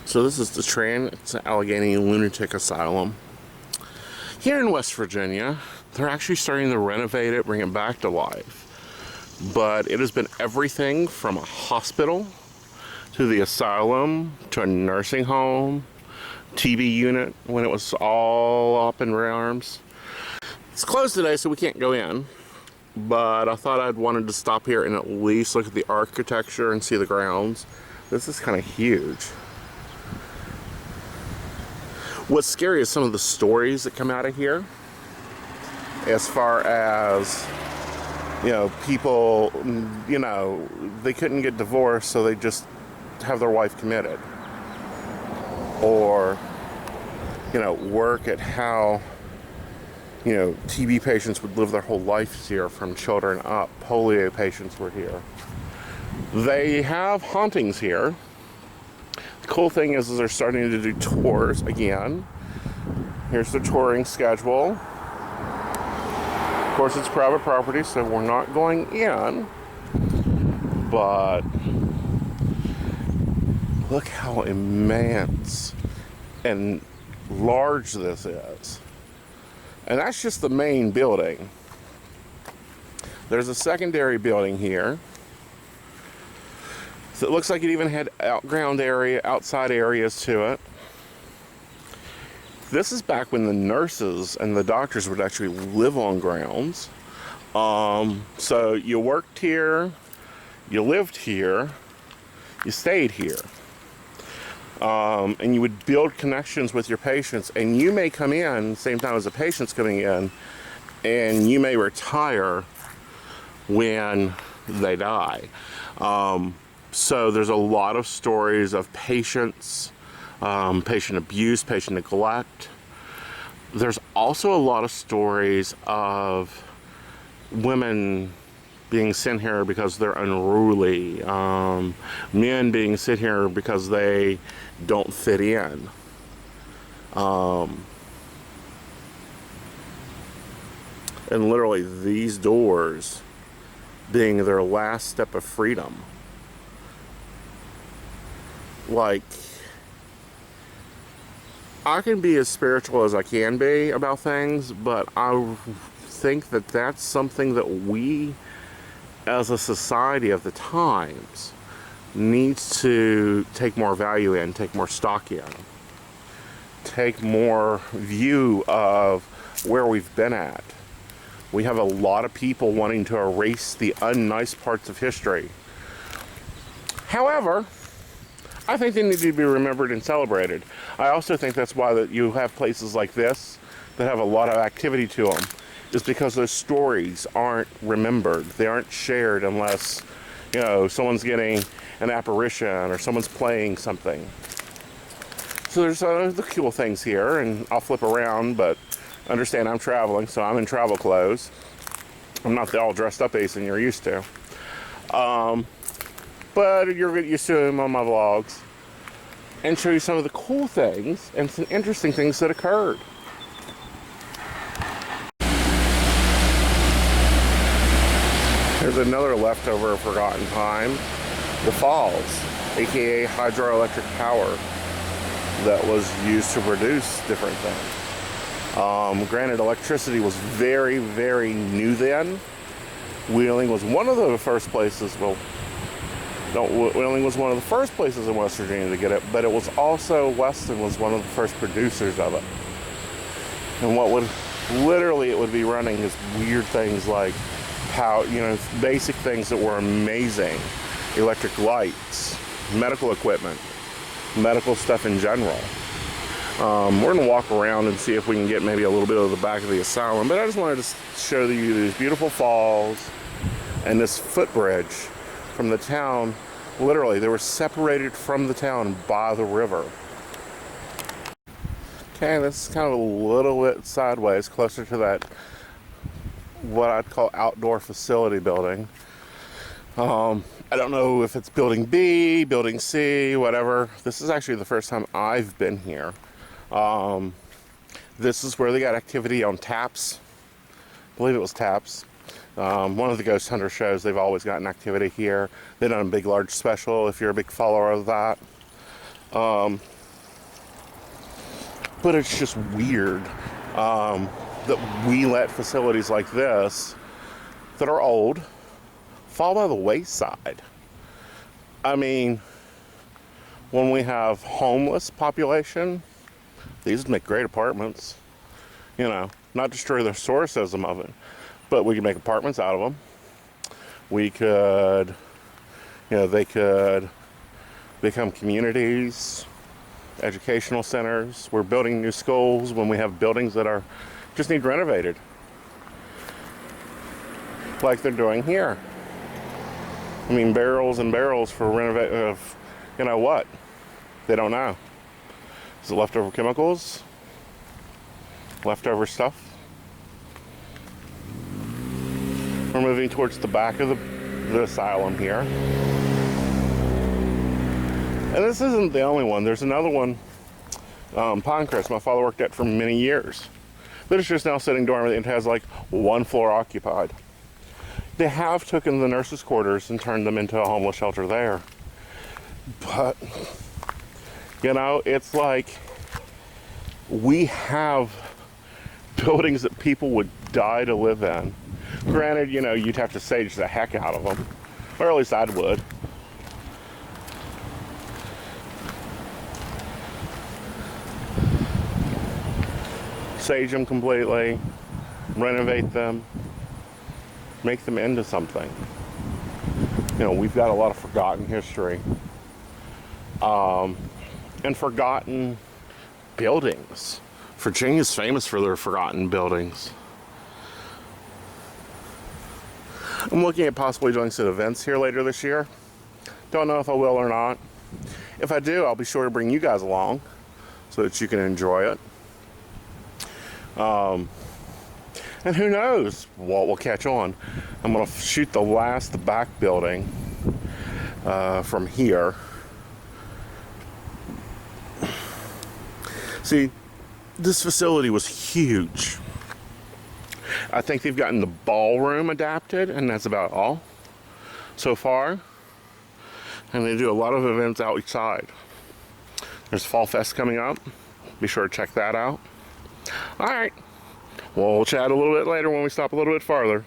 So this is the Trans-Allegheny Lunatic Asylum. Here in West Virginia, they're actually starting to renovate it, bring it back to life. But it has been everything from a hospital to the asylum to a nursing home, TV unit when it was all up in arms. It's closed today, so we can't go in. But I thought I'd wanted to stop here and at least look at the architecture and see the grounds. This is kind of huge. What's scary is some of the stories that come out of here, as far as, people, they couldn't get divorced, so they just have their wife committed. Or, work at how, TB patients would live their whole lives here from children up. Polio patients were here. They have hauntings here. The cool thing is they're starting to do tours again. Here's the touring schedule. Of course, it's private property, so we're not going in. But look how immense and large this is. And that's just the main building. There's a secondary building here. So it looks like it even had outside areas to it. This is back when the nurses and the doctors would actually live on grounds. So you worked here, you lived here, you stayed here. And you would build connections with your patients, and you may come in same time as the patient's coming in, and you may retire when they die. So there's a lot of stories of patients, patient abuse, patient neglect. There's also a lot of stories of women being sent here because they're unruly, men being sent here because they don't fit in. And literally these doors being their last step of freedom. Like, I can be as spiritual as I can be about things, but I think that that's something that we as a society of the times needs to take more value in, take more stock in, take more view of where we've been at. We have a lot of people wanting to erase the unnice parts of history. However, I think they need to be remembered and celebrated. I also think that's why that you have places like this that have a lot of activity to them, is because those stories aren't remembered. They aren't shared unless, someone's getting an apparition or someone's playing something. So there's the cool things here, and I'll flip around, but understand I'm traveling, so I'm in travel clothes. I'm not the all dressed up Aeson you're used to. But you're used to them on my vlogs, and show you some of the cool things and some interesting things that occurred. There's another leftover forgotten time, the falls, aka hydroelectric power that was used to produce different things. Granted, electricity was very, very new then. Wheeling was one of the first places, Wheeling was one of the first places in West Virginia to get it, but it was also, Weston was one of the first producers of it. And it would be running is weird things like basic things that were amazing. Electric lights, medical equipment, medical stuff in general. We're gonna walk around and see if we can get maybe a little bit of the back of the asylum, but I just wanted to show you these beautiful falls and this footbridge from the town. Literally, they were separated from the town by the river. Okay, this is kind of a little bit sideways, closer to that, what I'd call outdoor facility building. I don't know if it's building B, building C, whatever. This is actually the first time I've been here. This is where they got activity on Taps. I believe it was Taps. One of the Ghost Hunter shows, they've always gotten activity here. They've done a big, large special if you're a big follower of that. But it's just weird that we let facilities like this that are old fall by the wayside. I mean, when we have homeless population, these make great apartments. You know, not destroy the sourcism of it, but we could make apartments out of them. We could, you know, they could become communities, educational centers. We're building new schools when we have buildings that are just need renovated, like they're doing here. I mean, barrels and barrels for renovate of, you know what? They don't know. Is it leftover chemicals? Leftover stuff? We're moving towards the back of the asylum here. And this isn't the only one. There's another one, Pinecrest, my father worked at for many years. That is just now sitting dormant. It has like one floor occupied. They have taken the nurses' quarters and turned them into a homeless shelter there. But, you know, it's like we have buildings that people would die to live in. Granted, you know, you'd have to sage the heck out of them. Or at least I would. Sage them completely, renovate them, make them into something. You know, we've got a lot of forgotten history. And forgotten buildings. Virginia's famous for their forgotten buildings. I'm looking at possibly doing some events here later this year. Don't know if I will or not. If I do, I'll be sure to bring you guys along so that you can enjoy it. And who knows what will catch on. I'm going to shoot the back building from here. See, this facility was huge. I think they've gotten the ballroom adapted, and that's about all so far. And they do a lot of events outside. There's Fall Fest coming up. Be sure to check that out. All right. We'll chat a little bit later when we stop a little bit farther.